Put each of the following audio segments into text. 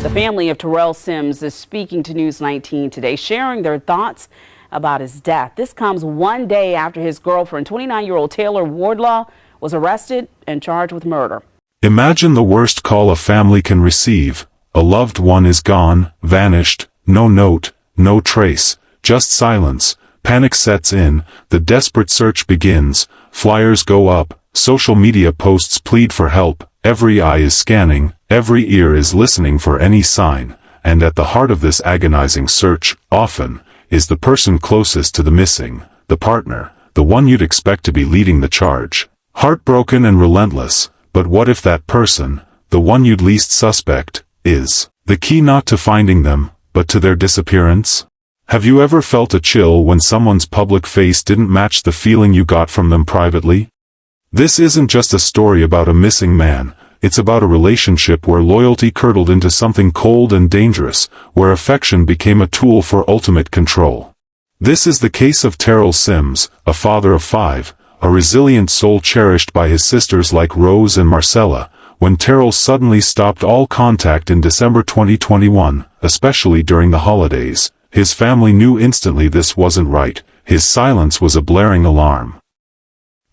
The family of Terrell Sims is speaking to News 19 today, sharing their thoughts about his death. This comes one day after his girlfriend, 29-year-old Taylor Wardlaw, was arrested and charged with murder. Imagine the worst call a family can receive. A loved one is gone, vanished, no note, no trace, just silence. Panic sets in, the desperate search begins, flyers go up, social media posts plead for help, every eye is scanning, every ear is listening for any sign, and at the heart of this agonizing search, often, is the person closest to the missing, the partner, the one you'd expect to be leading the charge. Heartbroken and relentless, but what if that person, the one you'd least suspect, is the key not to finding them, but to their disappearance? Have you ever felt a chill when someone's public face didn't match the feeling you got from them privately? This isn't just a story about a missing man, it's about a relationship where loyalty curdled into something cold and dangerous, where affection became a tool for ultimate control. This is the case of Terrell Sims, a father of 5, a resilient soul cherished by his sisters like Rose and Marcella. When Terrell suddenly stopped all contact in December 2021, especially during the holidays, his family knew instantly this wasn't right. His silence was a blaring alarm.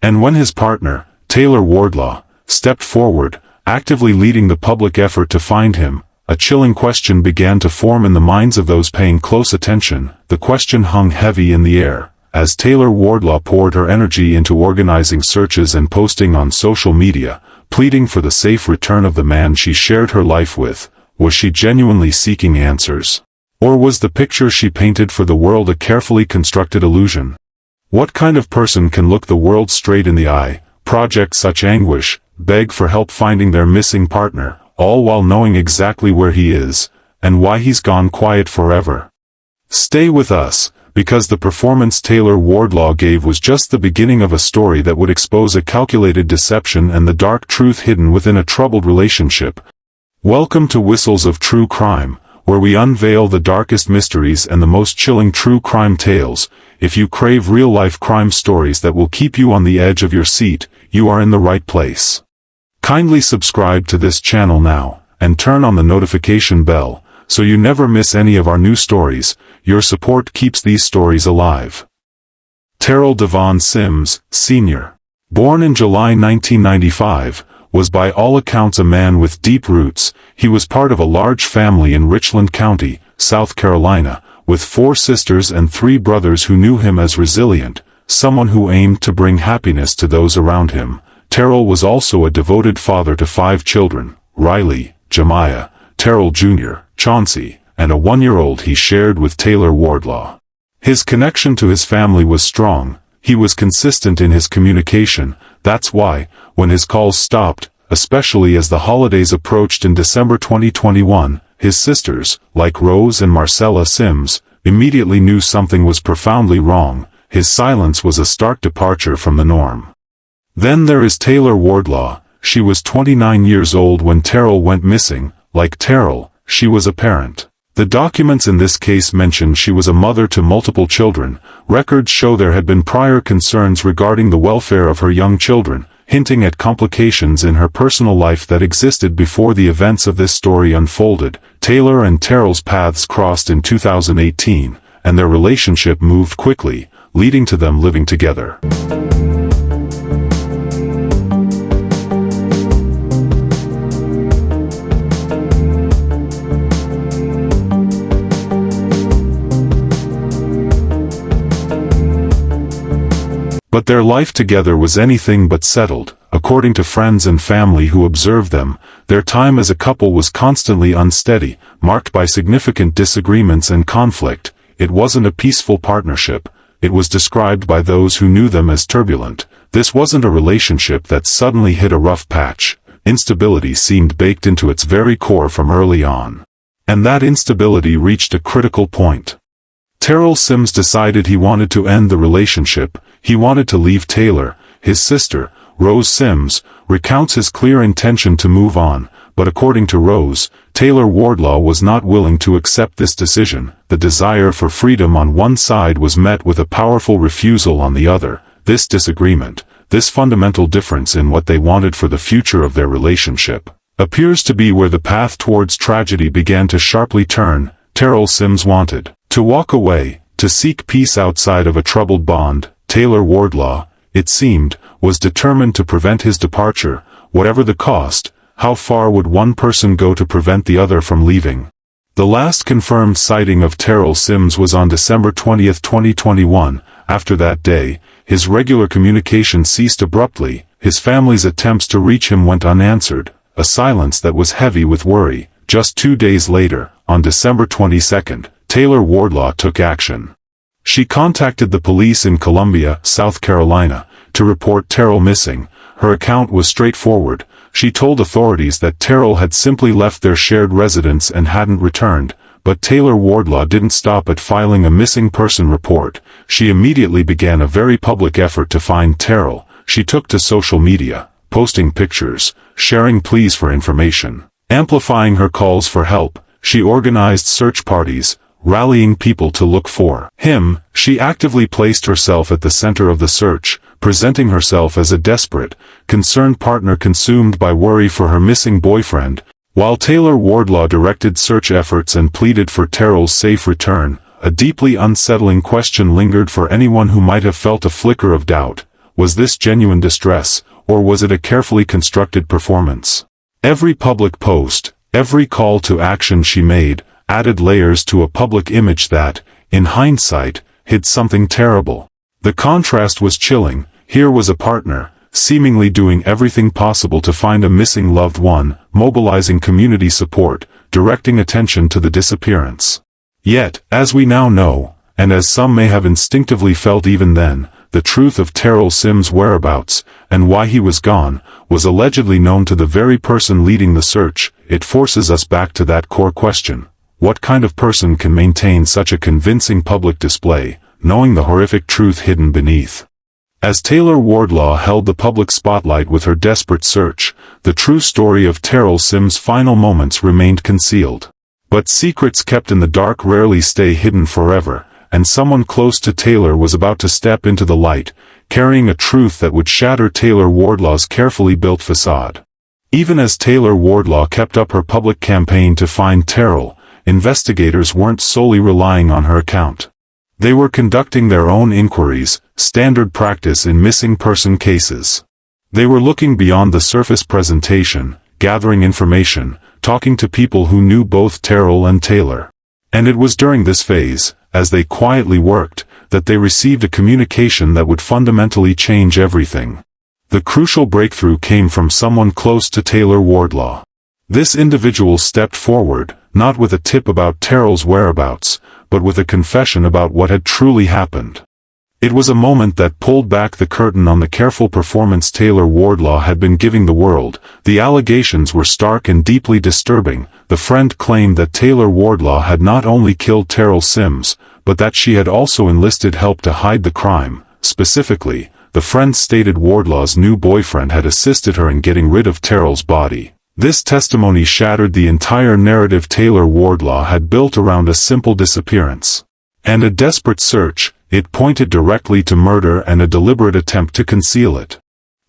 And when his partner, Taylor Wardlaw, stepped forward, actively leading the public effort to find him, a chilling question began to form in the minds of those paying close attention. The question hung heavy in the air. As Taylor Wardlaw poured her energy into organizing searches and posting on social media, pleading for the safe return of the man she shared her life with, was she genuinely seeking answers? Or was the picture she painted for the world a carefully constructed illusion? What kind of person can look the world straight in the eye, project such anguish, beg for help finding their missing partner, all while knowing exactly where he is, and why he's gone quiet forever? Stay with us, because the performance Taylor Wardlaw gave was just the beginning of a story that would expose a calculated deception and the dark truth hidden within a troubled relationship. Welcome to Whistles of True Crime, where we unveil the darkest mysteries and the most chilling true crime tales. If you crave real-life crime stories that will keep you on the edge of your seat, you are in the right place. Kindly subscribe to this channel now, and turn on the notification bell, so you never miss any of our new stories. Your support keeps these stories alive. Terrell Devon Sims, Sr., born in July 1995, was by all accounts a man with deep roots. He was part of a large family in Richland County, South Carolina, with 4 sisters and 3 brothers who knew him as resilient, someone who aimed to bring happiness to those around him. Terrell was also a devoted father to 5 children, Riley, Jemiah, Terrell Jr., Chauncey, and a 1-year-old he shared with Taylor Wardlaw. His connection to his family was strong. He was consistent in his communication. That's why, when his calls stopped, especially as the holidays approached in December 2021, his sisters, like Rose and Marcella Sims, immediately knew something was profoundly wrong. His silence was a stark departure from the norm. Then there is Taylor Wardlaw. She was 29 years old when Terrell went missing. Like Terrell, she was a parent. The documents in this case mention she was a mother to multiple children. Records show there had been prior concerns regarding the welfare of her young children, hinting at complications in her personal life that existed before the events of this story unfolded. Taylor and Terrell's paths crossed in 2018, and their relationship moved quickly, leading to them living together. But their life together was anything but settled. According to friends and family who observed them, their time as a couple was constantly unsteady, marked by significant disagreements and conflict. It wasn't a peaceful partnership. It was described by those who knew them as turbulent. This wasn't a relationship that suddenly hit a rough patch. Instability seemed baked into its very core from early on. And that instability reached a critical point. Terrell Sims decided he wanted to end the relationship. He wanted to leave Taylor. His sister, Rose Sims, recounts his clear intention to move on, but according to Rose, Taylor Wardlaw was not willing to accept this decision. The desire for freedom on one side was met with a powerful refusal on the other. This disagreement, this fundamental difference in what they wanted for the future of their relationship, appears to be where the path towards tragedy began to sharply turn. Terrell Sims wanted to walk away, to seek peace outside of a troubled bond. Taylor Wardlaw, it seemed, was determined to prevent his departure, whatever the cost. How far would one person go to prevent the other from leaving? The last confirmed sighting of Terrell Sims was on December 20, 2021. After that day, his regular communication ceased abruptly. His family's attempts to reach him went unanswered, a silence that was heavy with worry. Just 2 days later, on December 22, Taylor Wardlaw took action. She contacted the police in Columbia, South Carolina, to report Terrell missing. Her account was straightforward. She told authorities that Terrell had simply left their shared residence and hadn't returned, but Taylor Wardlaw didn't stop at filing a missing person report. She immediately began a very public effort to find Terrell. She took to social media, posting pictures, sharing pleas for information, amplifying her calls for help. She organized search parties, rallying people to look for him. She actively placed herself at the center of the search, presenting herself as a desperate, concerned partner consumed by worry for her missing boyfriend. While Taylor Wardlaw directed search efforts and pleaded for Terrell's safe return, a deeply unsettling question lingered for anyone who might have felt a flicker of doubt. Was this genuine distress, or was it a carefully constructed performance? Every public post, every call to action she made, added layers to a public image that, in hindsight, hid something terrible. The contrast was chilling. Here was a partner, seemingly doing everything possible to find a missing loved one, mobilizing community support, directing attention to the disappearance. Yet, as we now know, and as some may have instinctively felt even then, the truth of Terrell Sims' whereabouts, and why he was gone, was allegedly known to the very person leading the search. It forces us back to that core question. What kind of person can maintain such a convincing public display, knowing the horrific truth hidden beneath? As Taylor Wardlaw held the public spotlight with her desperate search, the true story of Terrell Sims' final moments remained concealed. But secrets kept in the dark rarely stay hidden forever, and someone close to Taylor was about to step into the light, carrying a truth that would shatter Taylor Wardlaw's carefully built facade. Even as Taylor Wardlaw kept up her public campaign to find Terrell, investigators weren't solely relying on her account. They were conducting their own inquiries, standard practice in missing person cases. They were looking beyond the surface presentation, gathering information, talking to people who knew both Terrell and Taylor. And it was during this phase, as they quietly worked, that they received a communication that would fundamentally change everything. The crucial breakthrough came from someone close to Taylor Wardlaw. This individual stepped forward, not with a tip about Terrell's whereabouts, but with a confession about what had truly happened. It was a moment that pulled back the curtain on the careful performance Taylor Wardlaw had been giving the world. The allegations were stark and deeply disturbing. The friend claimed that Taylor Wardlaw had not only killed Terrell Sims, but that she had also enlisted help to hide the crime. Specifically, the friend stated Wardlaw's new boyfriend had assisted her in getting rid of Terrell's body. This testimony shattered the entire narrative Taylor Wardlaw had built around a simple disappearance and a desperate search. It pointed directly to murder and a deliberate attempt to conceal it.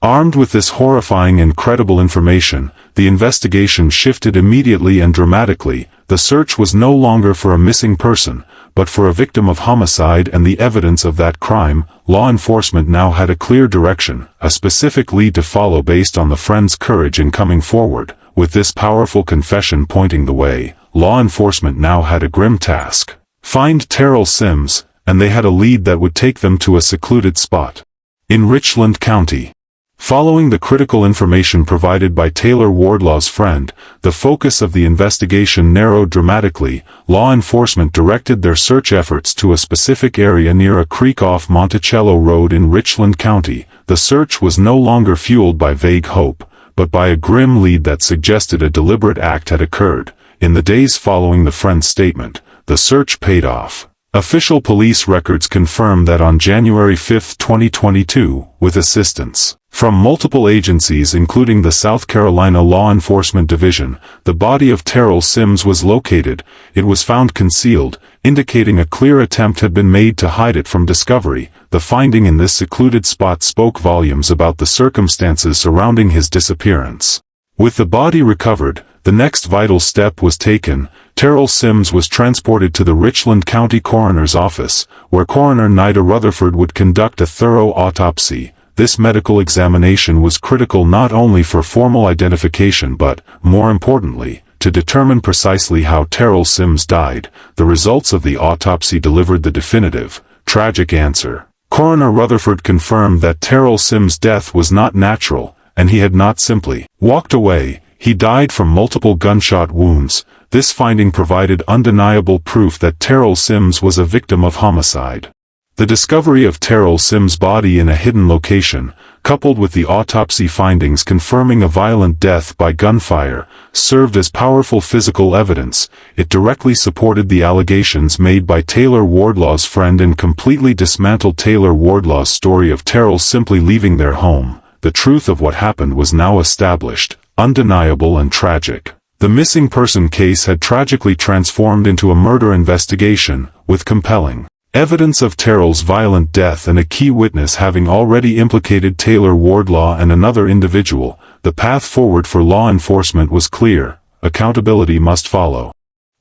Armed with this horrifying and credible information, the investigation shifted immediately and dramatically. The search was no longer for a missing person, but for a victim of homicide and the evidence of that crime. Law enforcement now had a clear direction, a specific lead to follow based on the friend's courage in coming forward. With this powerful confession pointing the way, law enforcement now had a grim task. Find Terrell Sims, and they had a lead that would take them to a secluded spot in Richland County. Following the critical information provided by Taylor Wardlaw's friend, the focus of the investigation narrowed dramatically. Law enforcement directed their search efforts to a specific area near a creek off Monticello Road in Richland County. The search was no longer fueled by vague hope, but by a grim lead that suggested a deliberate act had occurred. In the days following the friend's statement, the search paid off. Official police records confirm that on January 5, 2022, with assistance from multiple agencies including the South Carolina Law Enforcement Division, the body of Terrell Sims was located. It was found concealed, indicating a clear attempt had been made to hide it from discovery. The finding in this secluded spot spoke volumes about the circumstances surrounding his disappearance. With the body recovered, the next vital step was taken. Terrell Sims was transported to the Richland County Coroner's Office, where Coroner Nida Rutherford would conduct a thorough autopsy. This medical examination was critical not only for formal identification but, more importantly, to determine precisely how Terrell Sims died. The results of the autopsy delivered the definitive, tragic answer. Coroner Rutherford confirmed that Terrell Sims' death was not natural, and he had not simply walked away. He died from multiple gunshot wounds. This finding provided undeniable proof that Terrell Sims was a victim of homicide. The discovery of Terrell Sims' body in a hidden location, coupled with the autopsy findings confirming a violent death by gunfire, served as powerful physical evidence. It directly supported the allegations made by Taylor Wardlaw's friend and completely dismantled Taylor Wardlaw's story of Terrell simply leaving their home. The truth of what happened was now established, undeniable and tragic. The missing person case had tragically transformed into a murder investigation, with compelling evidence of Terrell's violent death and a key witness having already implicated Taylor Wardlaw and another individual. The path forward for law enforcement was clear. Accountability must follow.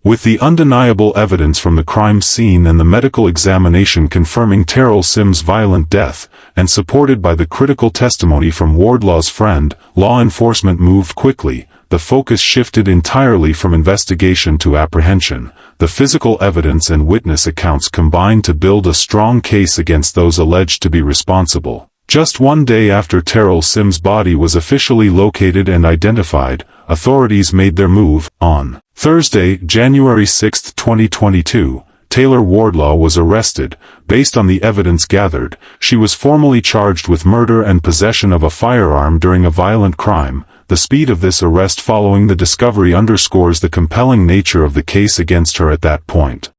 With the undeniable evidence from the crime scene and the medical examination confirming Terrell Sims' violent death, and supported by the critical testimony from Wardlaw's friend, law enforcement moved quickly. The focus shifted entirely from investigation to apprehension. The physical evidence and witness accounts combined to build a strong case against those alleged to be responsible. Just one day after Terrell Sims' body was officially located and identified, authorities made their move. On Thursday, January 6, 2022, Taylor Wardlaw was arrested. Based on the evidence gathered, she was formally charged with murder and possession of a firearm during a violent crime. The speed of this arrest following the discovery underscores the compelling nature of the case against her at that point.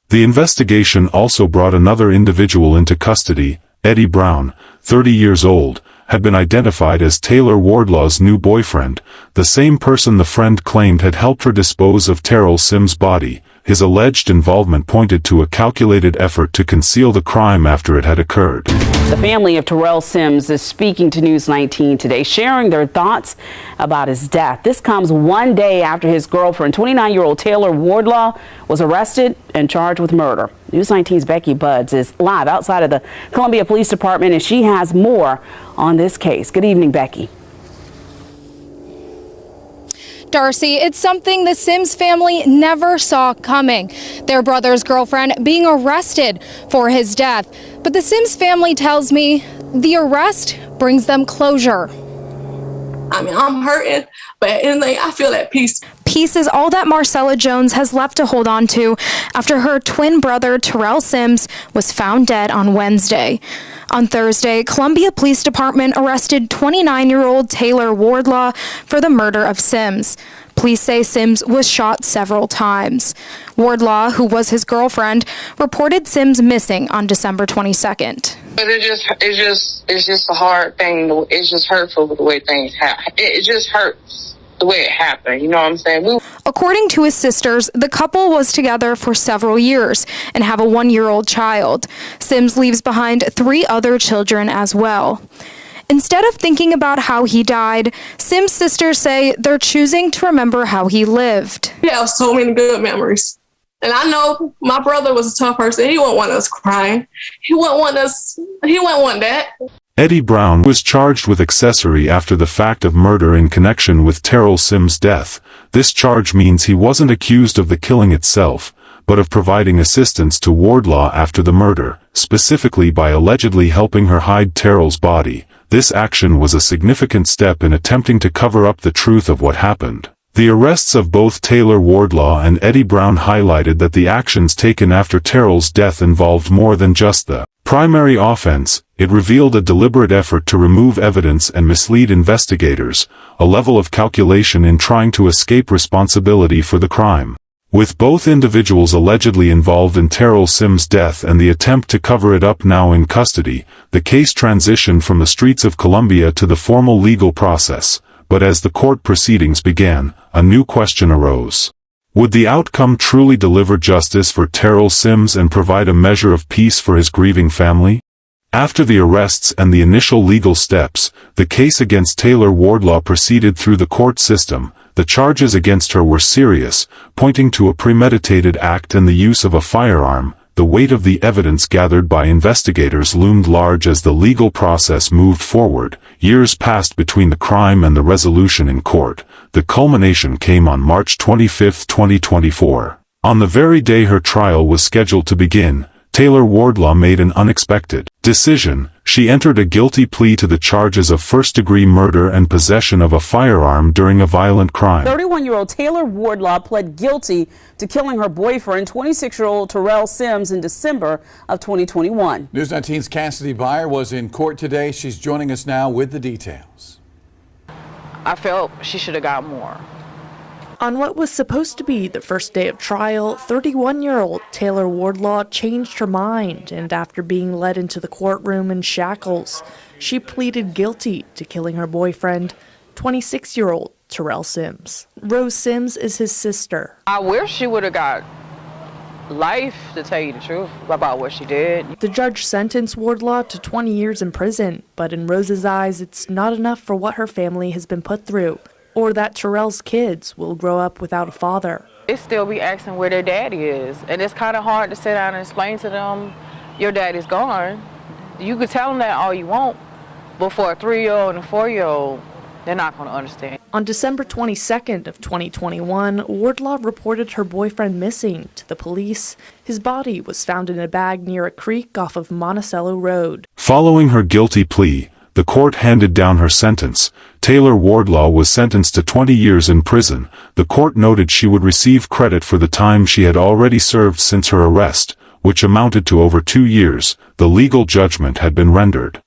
The investigation also brought another individual into custody. Eddie Brown, 30 years old, had been identified as Taylor Wardlaw's new boyfriend, the same person the friend claimed had helped her dispose of Terrell Sims' body. His alleged involvement pointed to a calculated effort to conceal the crime after it had occurred. The family of Terrell Sims is speaking to News 19 today, sharing their thoughts about his death. This comes one day after his girlfriend, 29-year-old Taylor Wardlaw, was arrested and charged with murder. News 19's Becky Buds is live outside of the Columbia Police Department, and she has more on this case. Good evening, Becky. Darcy, it's something the Sims family never saw coming. Their brother's girlfriend being arrested for his death. But the Sims family tells me the arrest brings them closure. I mean, I'm hurting, but at the end of the day, I feel at peace. Peace is all that Marcella Jones has left to hold on to after her twin brother, Terrell Sims, was found dead on Wednesday. On Thursday, Columbia Police Department arrested 29-year-old Taylor Wardlaw for the murder of Sims. Police say Sims was shot several times. Wardlaw, who was his girlfriend, reported Sims missing on December 22nd. But it's just a hard thing. It's just hurtful the way things happen. It just hurts the way it happened. You know what I'm saying? According to his sisters, the couple was together for several years and have a 1-year-old child. Sims leaves behind 3 other children as well. Instead of thinking about how he died, Sims' sisters say they're choosing to remember how he lived. We have so many good memories. And I know my brother was a tough person. He wouldn't want us crying. He wouldn't want that. Eddie Brown was charged with accessory after the fact of murder in connection with Terrell Sims' death. This charge means he wasn't accused of the killing itself, but of providing assistance to Wardlaw after the murder, specifically by allegedly helping her hide Terrell's body. This action was a significant step in attempting to cover up the truth of what happened. The arrests of both Taylor Wardlaw and Eddie Brown highlighted that the actions taken after Terrell's death involved more than just the primary offense. It revealed a deliberate effort to remove evidence and mislead investigators, a level of calculation in trying to escape responsibility for the crime. With both individuals allegedly involved in Terrell Sims' death and the attempt to cover it up now in custody, the case transitioned from the streets of Columbia to the formal legal process. But as the court proceedings began, a new question arose. Would the outcome truly deliver justice for Terrell Sims and provide a measure of peace for his grieving family? After the arrests and the initial legal steps, the case against Taylor Wardlaw proceeded through the court system. The charges against her were serious, pointing to a premeditated act and the use of a firearm. The weight of the evidence gathered by investigators loomed large as the legal process moved forward. Years passed between the crime and the resolution in court. The culmination came on March 25, 2024. On the very day her trial was scheduled to begin, Taylor Wardlaw made an unexpected decision. She entered a guilty plea to the charges of first-degree murder and possession of a firearm during a violent crime. 31-year-old Taylor Wardlaw pled guilty to killing her boyfriend, 26-year-old Terrell Sims, in December of 2021. News 19's Cassidy Byer was in court today. She's joining us now with the details. I felt she should have got more. On what was supposed to be the first day of trial, 31-year-old Taylor Wardlaw changed her mind, and after being led into the courtroom in shackles, she pleaded guilty to killing her boyfriend, 26-year-old Terrell Sims. Rose Sims is his sister. I wish she would have got life, to tell you the truth, about what she did. The judge sentenced Wardlaw to 20 years in prison, but in Rose's eyes, it's not enough for what her family has been put through, or that Terrell's kids will grow up without a father. They still be asking where their daddy is, and it's kind of hard to sit down and explain to them, your daddy's gone. You could tell them that all you want, but for a 3-year-old and a 4-year-old, they're not going to understand. On December 22nd of 2021, Wardlaw reported her boyfriend missing to the police. His body was found in a bag near a creek off of Monticello Road. Following her guilty plea, the court handed down her sentence. Taylor Wardlaw was sentenced to 20 years in prison. The court noted she would receive credit for the time she had already served since her arrest, which amounted to over 2 years. The legal judgment had been rendered.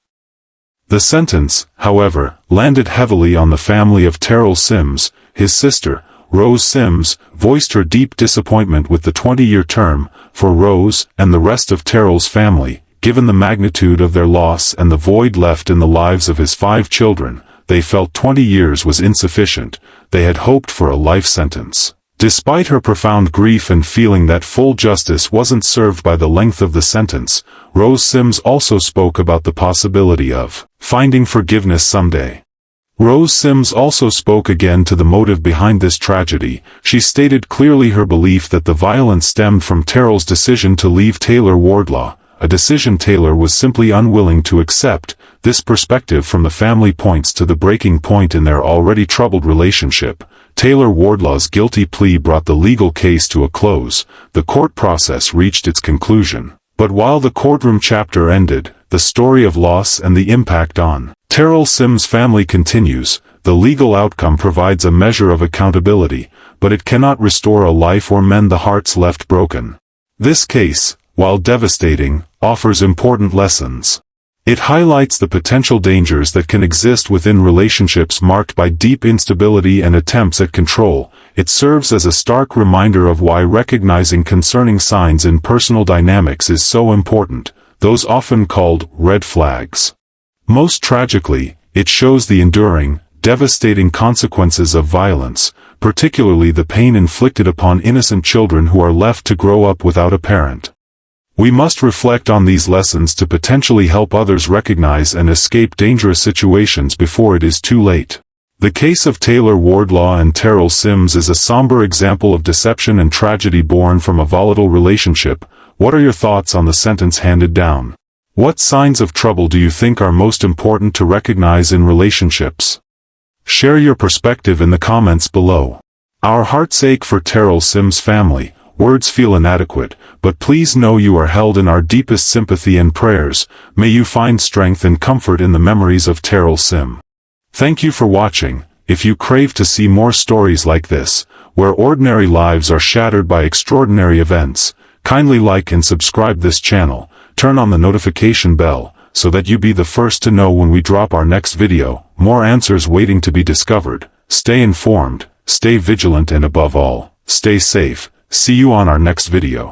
The sentence, however, landed heavily on the family of Terrell Sims. His sister, Rose Sims, voiced her deep disappointment with the 20-year term. For Rose and the rest of Terrell's family, given the magnitude of their loss and the void left in the lives of his 5 children, they felt 20 years was insufficient. They had hoped for a life sentence. Despite her profound grief and feeling that full justice wasn't served by the length of the sentence, Rose Sims also spoke about the possibility of finding forgiveness someday. Rose Sims also spoke again to the motive behind this tragedy. She stated clearly her belief that the violence stemmed from Terrell's decision to leave Taylor Wardlaw, a decision Taylor was simply unwilling to accept. This perspective from the family points to the breaking point in their already troubled relationship. Taylor Wardlaw's guilty plea brought the legal case to a close. The court process reached its conclusion. But while the courtroom chapter ended, the story of loss and the impact on Terrell Sims' family continues. The legal outcome provides a measure of accountability, but it cannot restore a life or mend the hearts left broken. This case, while devastating, offers important lessons. It highlights the potential dangers that can exist within relationships marked by deep instability and attempts at control. It serves as a stark reminder of why recognizing concerning signs in personal dynamics is so important, those often called red flags. Most tragically, it shows the enduring, devastating consequences of violence, particularly the pain inflicted upon innocent children who are left to grow up without a parent. We must reflect on these lessons to potentially help others recognize and escape dangerous situations before it is too late. The case of Taylor Wardlaw and Terrell Sims is a somber example of deception and tragedy born from a volatile relationship. What are your thoughts on the sentence handed down? What signs of trouble do you think are most important to recognize in relationships? Share your perspective in the comments below. Our hearts ache for Terrell Sims' family. Words feel inadequate, but please know you are held in our deepest sympathy and prayers. May you find strength and comfort in the memories of Terrell Sim. Thank you for watching. If you crave to see more stories like this, where ordinary lives are shattered by extraordinary events, kindly like and subscribe this channel. Turn on the notification bell, so that you be the first to know when we drop our next video. More answers waiting to be discovered. Stay informed, stay vigilant, and above all, stay safe. See you on our next video.